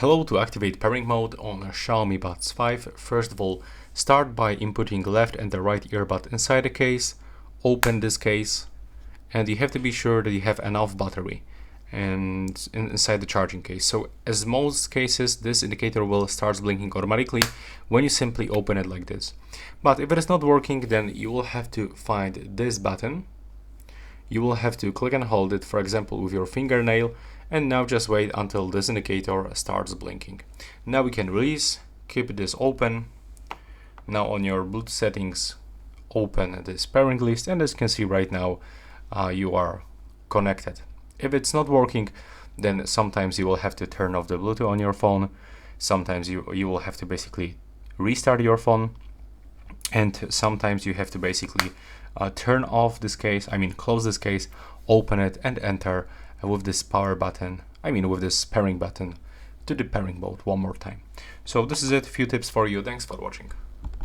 Hello, to activate pairing mode on XIAOMI Buds 5, first of all, start by inputting left and the right earbud inside the case, open this case, and you have to be sure that you have enough battery and inside the charging case. So as most cases, this indicator will start blinking automatically when you simply open it like this. But if it is not working, then you will have to find this button. You will have to click and hold it, for example, with your fingernail, and now just wait until this indicator starts blinking. Now we can release, keep this open. Now on your Bluetooth settings, open this pairing list, and as you can see right now, you are connected. If it's not working, then sometimes you will have to turn off the Bluetooth on your phone. Sometimes you will have to basically restart your phone, and sometimes you have to basically turn off this case, close this case, open it, and enter with this power button, with this pairing button, to the pairing mode one more time. So this is it, few tips for you. Thanks for watching.